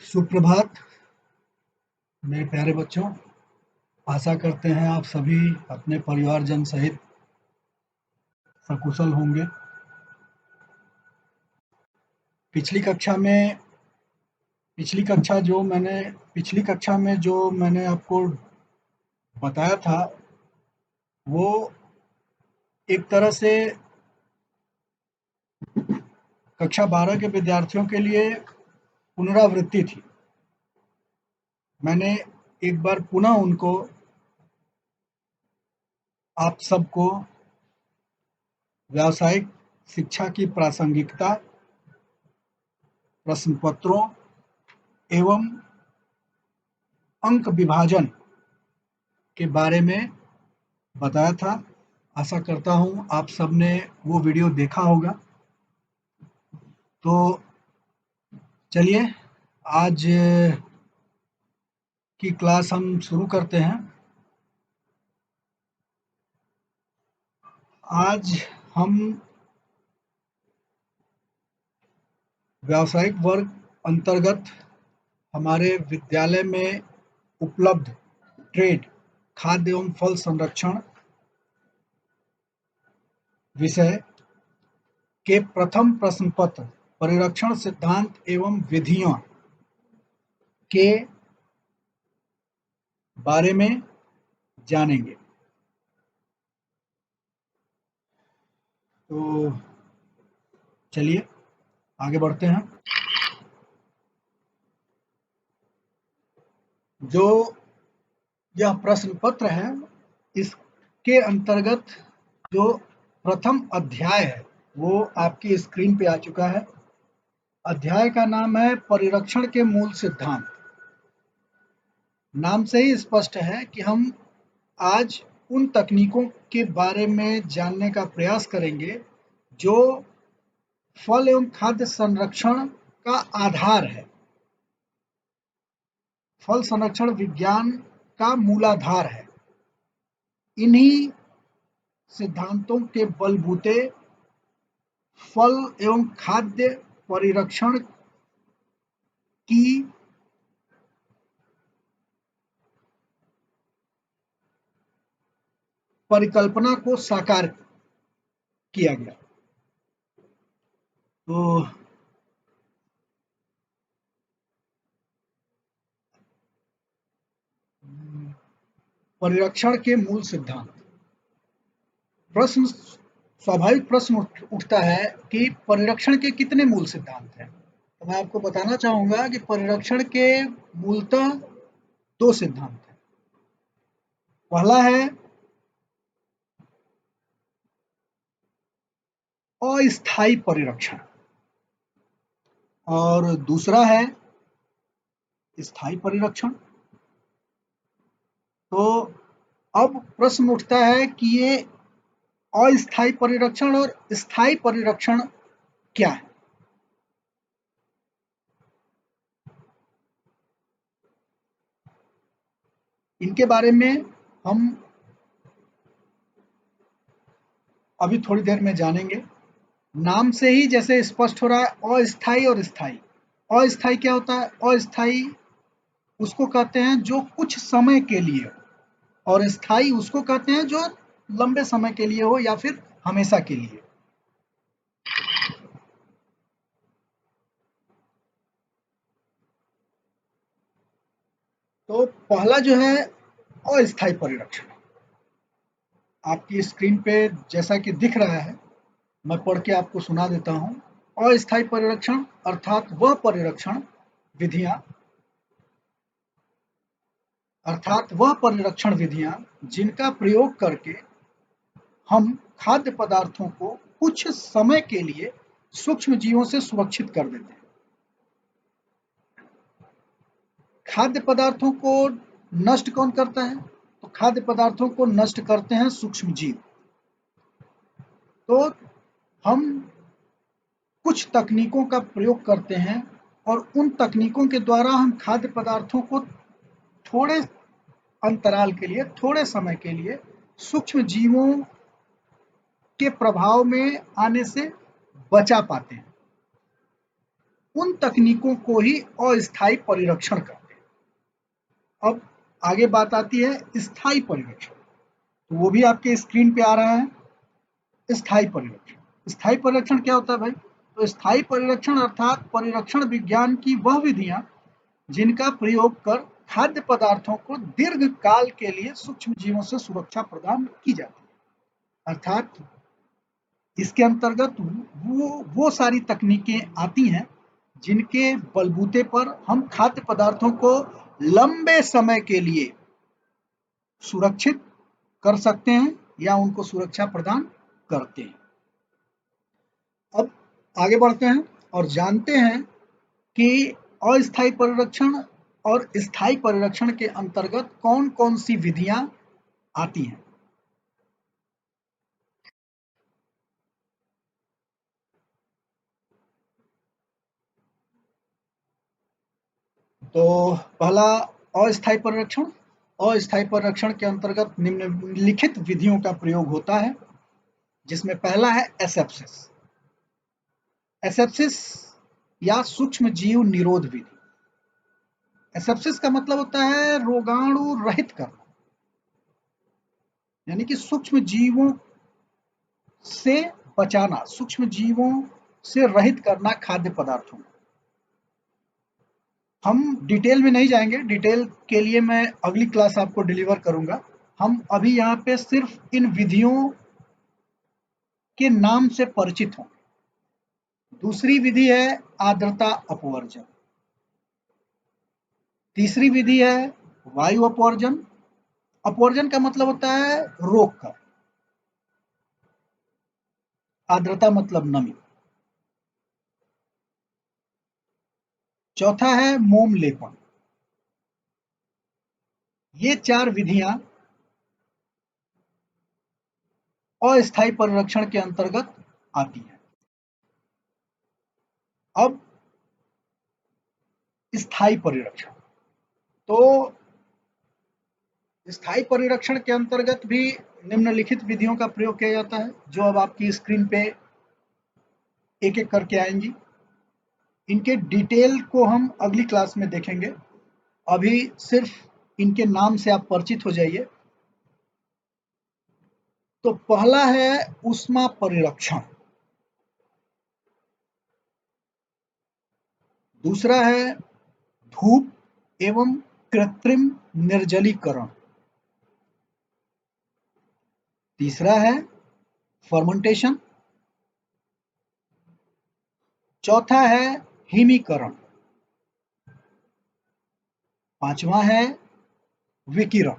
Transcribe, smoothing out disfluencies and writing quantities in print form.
सुप्रभात मेरे प्यारे बच्चों। आशा करते हैं आप सभी अपने परिवारजन सहित सकुशल होंगे। पिछली कक्षा में पिछली कक्षा में जो मैंने आपको बताया था वो एक तरह से कक्षा 12 के विद्यार्थियों के लिए पुनरावृत्ति थी। मैंने एक बार पुनः उनको आप सबको व्यावसायिक शिक्षा की प्रासंगिकता, प्रश्न पत्रों एवं अंक विभाजन के बारे में बताया था। आशा करता हूँ आप सबने वो वीडियो देखा होगा। तो चलिए आज की क्लास हम शुरू करते हैं। आज हम व्यावसायिक वर्ग अंतर्गत हमारे विद्यालय में उपलब्ध ट्रेड खाद्य एवं फल संरक्षण विषय के प्रथम प्रश्न पत्र परिरक्षण सिद्धांत एवं विधियां के बारे में जानेंगे। तो चलिए आगे बढ़ते हैं। जो यह प्रश्न पत्र है इसके अंतर्गत जो प्रथम अध्याय है वो आपकी स्क्रीन पे आ चुका है। अध्याय का नाम है परिरक्षण के मूल सिद्धांत। नाम से ही स्पष्ट है कि हम आज उन तकनीकों के बारे में जानने का प्रयास करेंगे जो फल एवं खाद्य संरक्षण का आधार है। फल संरक्षण विज्ञान का मूलाधार है। इन्हीं सिद्धांतों के बलबूते फल एवं खाद्य परिरक्षण की परिकल्पना को साकार किया गया। तो परिरक्षण के मूल सिद्धांत। स्वाभाविक प्रश्न उठता है कि परिरक्षण के कितने मूल सिद्धांत हैं। तो मैं आपको बताना चाहूंगा कि परिरक्षण के मूलतः दो सिद्धांत हैं। पहला है अस्थायी परिरक्षण और दूसरा है स्थायी परिरक्षण। तो अब प्रश्न उठता है कि ये अस्थायी परिरक्षण और स्थायी परिरक्षण क्या है। इनके बारे में हम अभी थोड़ी देर में जानेंगे। नाम से ही जैसे स्पष्ट हो रहा है अस्थायी और स्थायी। अस्थायी क्या होता है? अस्थायी उसको कहते हैं जो कुछ समय के लिए, और स्थायी उसको कहते हैं जो लंबे समय के लिए हो या फिर हमेशा के लिए। तो पहला जो है अस्थायी परिरक्षण, आपकी स्क्रीन पे जैसा कि दिख रहा है मैं पढ़ के आपको सुना देता हूं। अस्थायी परिरक्षण अर्थात वह परिरक्षण विधियां जिनका प्रयोग करके हम खाद्य पदार्थों को कुछ समय के लिए सूक्ष्म जीवों से सुरक्षित कर देते हैं। खाद्य पदार्थों को नष्ट कौन करता है? तो खाद्य पदार्थों को नष्ट करते हैं सूक्ष्म जीव। तो हम कुछ तकनीकों का प्रयोग करते हैं और उन तकनीकों के द्वारा हम खाद्य पदार्थों को थोड़े अंतराल के लिए, थोड़े समय के लिए सूक्ष्म जीवों के प्रभाव में आने से बचा पाते हैं। उन तकनीकों को ही अस्थायी परिरक्षण कहते हैं। अब आगे बात आती है स्थायी परिरक्षण, तो वो भी आपके स्क्रीन पे आ रहा है। स्थायी परिरक्षण, स्थायी परिरक्षण क्या होता है भाई? तो स्थायी परिरक्षण अर्थात परिरक्षण विज्ञान की वह विधियां जिनका प्रयोग कर खाद्य पदार्थों को दीर्घ काल के लिए सूक्ष्म जीवों से सुरक्षा प्रदान की जाती है। अर्थात इसके अंतर्गत वो सारी तकनीकें आती हैं जिनके बलबूते पर हम खाद्य पदार्थों को लंबे समय के लिए सुरक्षित कर सकते हैं या उनको सुरक्षा प्रदान करते हैं। अब आगे बढ़ते हैं और जानते हैं कि अस्थायी परिरक्षण और स्थायी परिरक्षण के अंतर्गत कौन कौन सी विधियां आती हैं। तो पहला अस्थायी परिरक्षण। अस्थायी परिरक्षण के अंतर्गत निम्नलिखित विधियों का प्रयोग होता है, जिसमें पहला है एसेप्सिस। एसेप्सिस या सूक्ष्म जीव निरोध विधि। एसेप्सिस का मतलब होता है रोगाणु रहित करना, यानी कि सूक्ष्म जीवों से बचाना, सूक्ष्म जीवों से रहित करना खाद्य पदार्थों को। हम डिटेल में नहीं जाएंगे, डिटेल के लिए मैं अगली क्लास आपको डिलीवर करूंगा। हम अभी यहाँ पे सिर्फ इन विधियों के नाम से परिचित हों। दूसरी विधि है आर्द्रता अपवर्जन। तीसरी विधि है वायु अपवर्जन। अपवर्जन का मतलब होता है रोक कर, आर्द्रता मतलब नमी। चौथा है मोम लेपन। ये चार विधियां अस्थायी परिरक्षण के अंतर्गत आती हैं। अब स्थायी परिरक्षण, तो स्थायी परिरक्षण के अंतर्गत भी निम्नलिखित विधियों का प्रयोग किया जाता है, जो अब आपकी स्क्रीन पे एक एक करके आएंगी। इनके डिटेल को हम अगली क्लास में देखेंगे, अभी सिर्फ इनके नाम से आप परिचित हो जाइए। तो पहला है ऊष्मा परिरक्षण, दूसरा है धूप एवं कृत्रिम निर्जलीकरण, तीसरा है फर्मेंटेशन, चौथा है हिमीकरण, पांचवा है विकिरण।